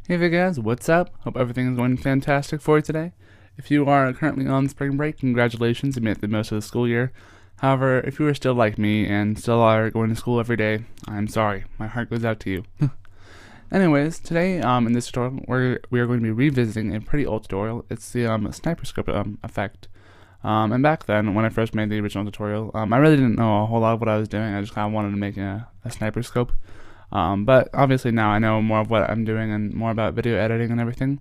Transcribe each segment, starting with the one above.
Hey there guys, what's up? Hope everything is going fantastic for you today. If you are currently on spring break, congratulations, you made the most of the school year. However, if you are still like me and still are going to school every day, I'm sorry, my heart goes out to you. Anyways, today in this tutorial, we are going to be revisiting a pretty old tutorial. It's the sniper scope effect. And back then, when I first made the original tutorial, I really didn't know a whole lot of what I was doing. I just kind of wanted to make a sniper scope. But obviously now I know more of what I'm doing and more about video editing and everything.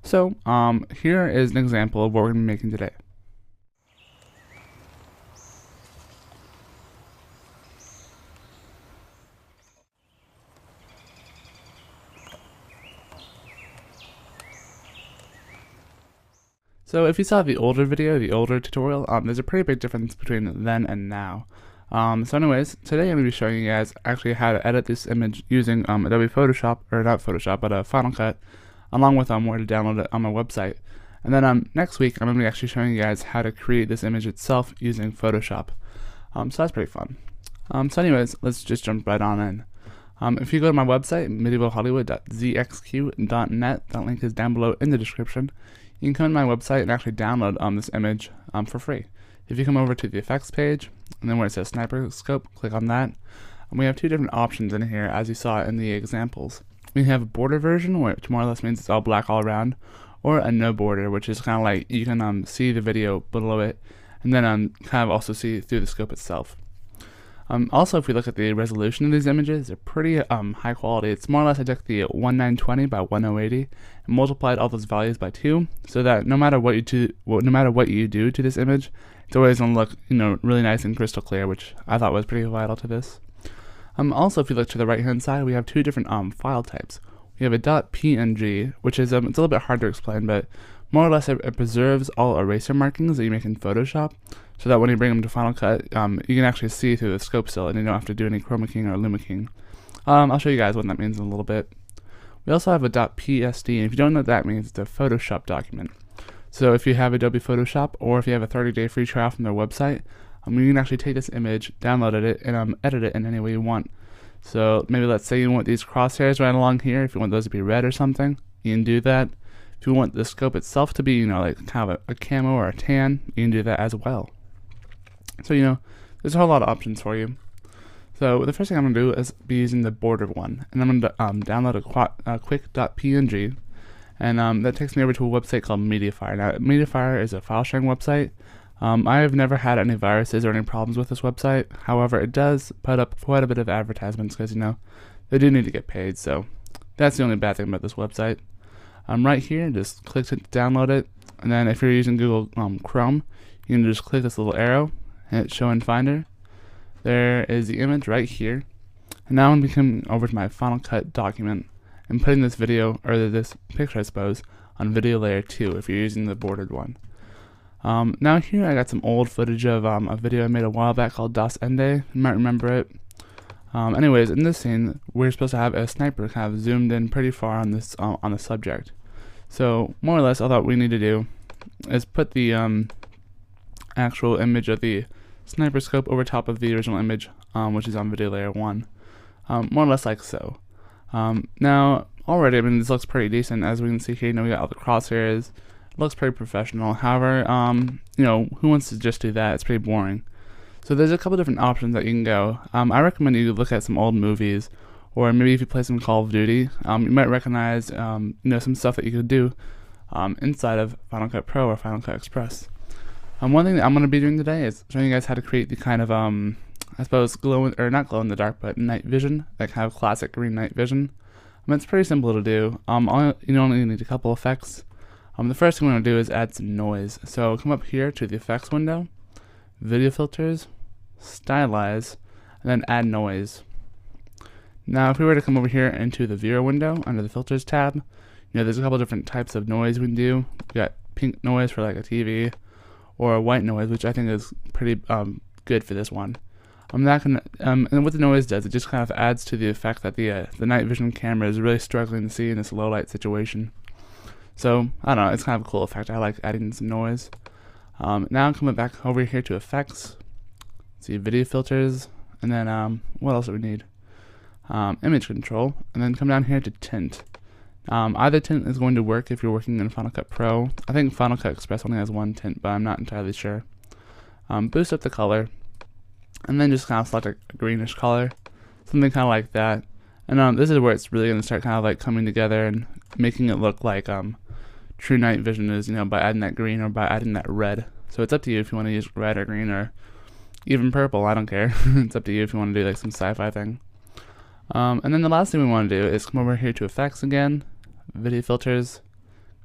So here is an example of what we're going to be making today. So if you saw the older video, the older tutorial, there's a pretty big difference between then and now. So anyways, today I'm going to be showing you guys actually how to edit this image using Adobe Photoshop, or not Photoshop, but Final Cut, along with where to download it on my website. And then next week I'm going to be actually showing you guys how to create this image itself using Photoshop. So that's pretty fun. So anyways, let's just jump right on in. If you go to my website, MedievalHollywood.zxq.net, that link is down below in the description. You can come to my website and actually download this image for free. If you come over to the effects page, and then where it says sniper scope, click on that. And we have two different options in here, as you saw in the examples. We have a border version, which more or less means it's all black all around, or a no border, which is kind of like you can see the video below it, and then kind of also see through the scope itself. Also, if we look at the resolution of these images, they're pretty high quality. It's more or less I took the 1920 by 1080 and multiplied all those values by 2, so that no matter what you do to this image, it's always gonna look really nice and crystal clear, which I thought was pretty vital to this. Also, if you look to the right hand side, we have two different file types. We have a .png, which is it's a little bit hard to explain, but more or less it preserves all eraser markings that you make in Photoshop, so that when you bring them to Final Cut, you can actually see through the scope still, and you don't have to do any chroma keying or luma keying. I'll show you guys what that means in a little bit. We also have a .psd, and if you don't know what that means, it's a Photoshop document. So if you have Adobe Photoshop, or if you have a 30-day free trial from their website, you can actually take this image, download it, and edit it in any way you want. So maybe let's say you want these crosshairs right along here, if you want those to be red or something, you can do that. If you want the scope itself to be, like kind of a camo or a tan, you can do that as well. So, there's a whole lot of options for you. So the first thing I'm going to do is be using the border one, and I'm going to download a quick .png, and that takes me over to a website called MediaFire. Now, MediaFire is a file sharing website. I have never had any viruses or any problems with this website. However, it does put up quite a bit of advertisements because, they do need to get paid, so that's the only bad thing about this website. Right here, just click to download it, and then if you're using Google Chrome, you can just click this little arrow, and hit show in Finder. There is the image right here, and now I'm going to come over to my Final Cut document and putting this video, or this picture I suppose, on video layer 2 if you're using the bordered one. Now here I got some old footage of a video I made a while back called Das Ende. You might remember it. Anyways, in this scene, we're supposed to have a sniper kind of zoomed in pretty far on this on the subject. So more or less, all that we need to do is put the actual image of the sniper scope over top of the original image, which is on video layer 1, more or less like so. Now already, this looks pretty decent. As we can see here, we got all the crosshairs. It looks pretty professional. However, who wants to just do that? It's pretty boring. So there's a couple different options that you can go. I recommend you look at some old movies, or maybe if you play some Call of Duty, you might recognize some stuff that you could do inside of Final Cut Pro or Final Cut Express. One thing that I'm going to be doing today is showing you guys how to create the kind of I suppose not glow in the dark, but night vision, that kind of classic green night vision. It's pretty simple to do. You only need a couple effects. The first thing we're going to do is add some noise. So come up here to the effects window, video filters, stylize, and then add noise. Now if we were to come over here into the viewer window under the filters tab, there's a couple different types of noise we can do. We got pink noise for like a TV, or a white noise, which I think is pretty good for this one. And what the noise does, it just kind of adds to the effect that the night vision camera is really struggling to see in this low light situation. So I don't know, it's kind of a cool effect. I like adding some noise. Now I'm coming back over here to effects, see video filters, and then what else do we need? Image control, and then come down here to tint. Either tint is going to work if you're working in Final Cut Pro. I think Final Cut Express only has one tint, but I'm not entirely sure. Boost up the color, and then just kind of select a greenish color, something kind of like that. And this is where it's really going to start kind of like coming together and making it look like true night vision is, by adding that green or by adding that red. So it's up to you if you want to use red or green or even purple. I don't care. It's up to you if you want to do like some sci-fi thing. And then the last thing we want to do is come over here to effects again, video filters,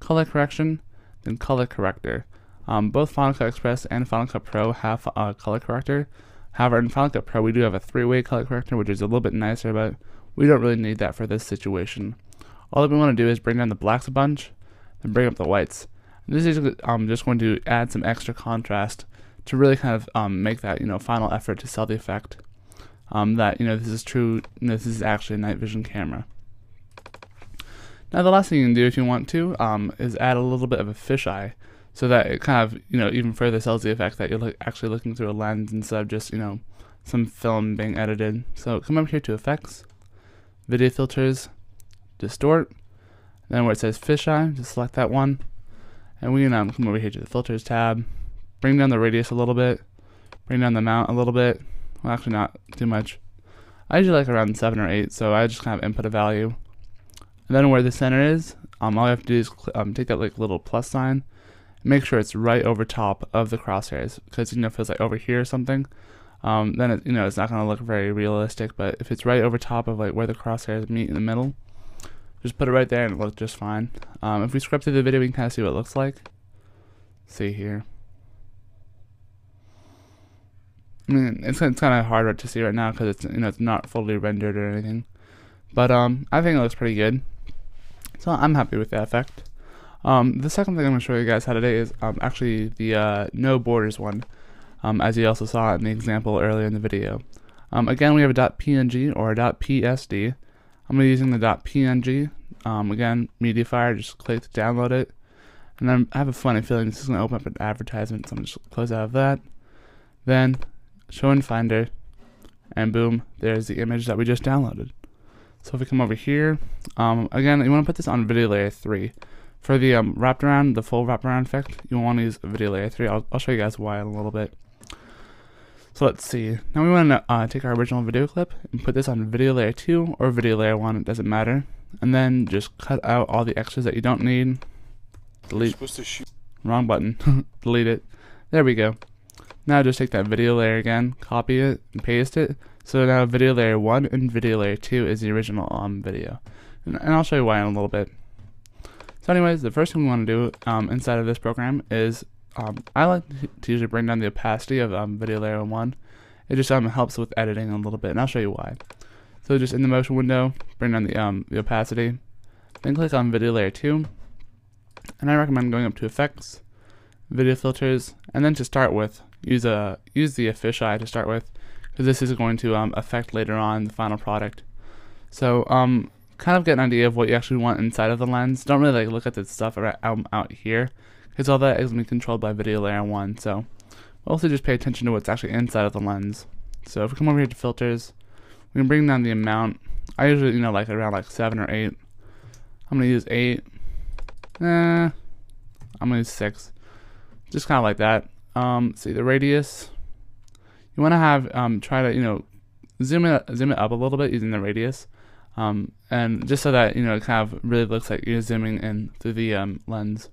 color correction, then color corrector. Both Final Cut Express and Final Cut Pro have a color corrector. However, in Final Cut Pro we do have a 3-way color corrector, which is a little bit nicer, but we don't really need that for this situation. All that we want to do is bring down the blacks a bunch, then bring up the whites. And this is just going to add some extra contrast to really kind of make that final effort to sell the effect. That this is true, this is actually a night vision camera. Now the last thing you can do if you want to is add a little bit of a fisheye, so that it kind of even further sells the effect that you're actually looking through a lens instead of just some film being edited. So come up here to effects, video filters, distort, then where it says fisheye, just select that one, and we can come over here to the filters tab, bring down the radius a little bit, bring down the mount a little bit. Well, actually not too much. I usually like around 7 or 8, so I just kind of input a value. And then where the center is, all you have to do is take that like little plus sign, and make sure it's right over top of the crosshairs, because if it's like over here or something, then it, it's not going to look very realistic. But if it's right over top of like where the crosshairs meet in the middle, just put it right there and it looks just fine. If we scrub through the video, we can kind of see what it looks like. See here. I mean, it's kind of hard to see right now because it's it's not fully rendered or anything, but I think it looks pretty good. So I'm happy with that effect. The second thing I'm going to show you guys how today is actually the no borders one, as you also saw in the example earlier in the video. Again, we have a .png or a .psd. I'm going to be using the .png. Again, MedievalHollywood, just click to download it, and then I have a funny feeling this is going to open up an advertisement, so I'm just close out of that. Then show in Finder, and boom, there's the image that we just downloaded. So if we come over here, again, you want to put this on video layer 3. For the wraparound, the full wraparound effect, you want to use video layer 3. I'll show you guys why in a little bit. So let's see. Now we want to take our original video clip and put this on video layer 2 or video layer 1, it doesn't matter. And then just cut out all the extras that you don't need. Delete. Wrong button. Delete it. There we go. Now just take that video layer again, copy it, and paste it. So now video layer 1 and video layer 2 is the original video. And I'll show you why in a little bit. So anyways, the first thing we want to do inside of this program is, I like to usually bring down the opacity of video layer 1. It just helps with editing a little bit, and I'll show you why. So just in the motion window, bring down the opacity, then click on video layer 2, and I recommend going up to effects, video filters, and then to start with, use the fisheye to start with, because this is going to affect later on the final product. So kind of get an idea of what you actually want inside of the lens. Don't really look at the stuff out here, because all that is going to be controlled by video layer 1. So also just pay attention to what's actually inside of the lens. So if we come over here to filters, we can bring down the amount. I usually like around like 7 or 8. I'm gonna use 8. I'm gonna use 6. Just kind of like that. See the radius. You want to have try to zoom it up a little bit using the radius, and just so that it kind of really looks like you're zooming in through the lens.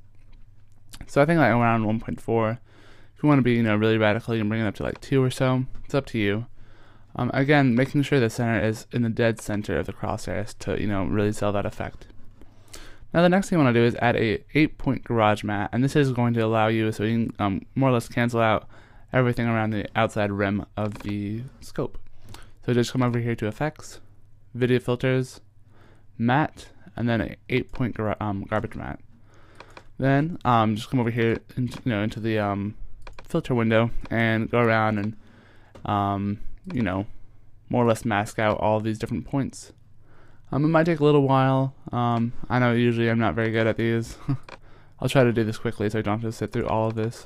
So I think like around 1.4. If you want to be really radical, you can bring it up to like 2 or so. It's up to you. Again, making sure the center is in the dead center of the crosshairs to really sell that effect. Now the next thing you want to do is add a 8-point garage mat, and this is going to allow you so you can more or less cancel out everything around the outside rim of the scope. So just come over here to effects, video filters, matte, and then an 8-point garbage mat. Then just come over here into the filter window and go around and more or less mask out all of these different points. It might take a little while. I know usually I'm not very good at these. I'll try to do this quickly so I don't have to sit through all of this.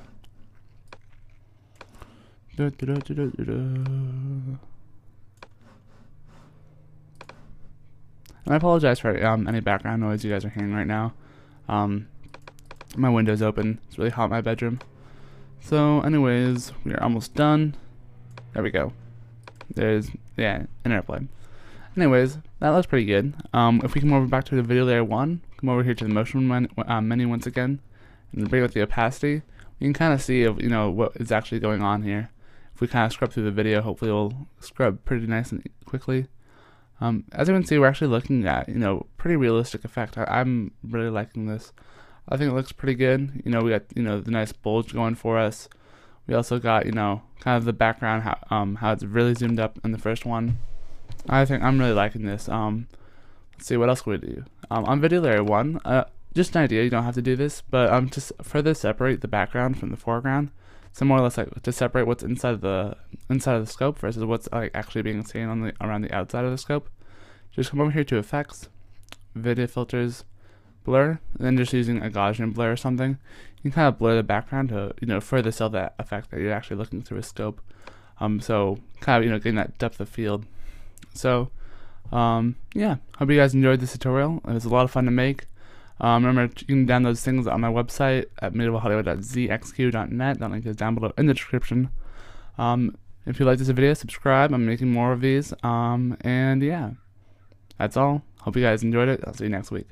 And I apologize for any background noise you guys are hearing right now. My window's open. It's really hot in my bedroom. So anyways, we are almost done. There we go. There's, yeah, an airplane. Anyways, that looks pretty good. If we come over back to the video layer 1, come over here to the motion menu once again, and bring up the opacity, you can kind of see what is actually going on here. If we kind of scrub through the video, hopefully it'll scrub pretty nice and quickly. As you can see, we're actually looking at pretty realistic effect. I'm really liking this. I think it looks pretty good. We got the nice bulge going for us. We also got kind of the background, how it's really zoomed up in the first one. I think I'm really liking this. Let's see, what else can we do? On video layer 1, just an idea, you don't have to do this, but just further separate the background from the foreground. So more or less like to separate what's inside the scope versus what's actually being seen on around the outside of the scope. Just come over here to effects, video filters, blur, and then just using a Gaussian blur or something, you can kind of blur the background to further sell that effect that you're actually looking through a scope. So kind of getting that depth of field. So yeah, hope you guys enjoyed this tutorial. It was a lot of fun to make. Remember, you can download those things on my website at MedievalHollywood.zxq.net. That link is down below in the description. If you like this video, subscribe. I'm making more of these. And yeah, that's all. Hope you guys enjoyed it. I'll see you next week.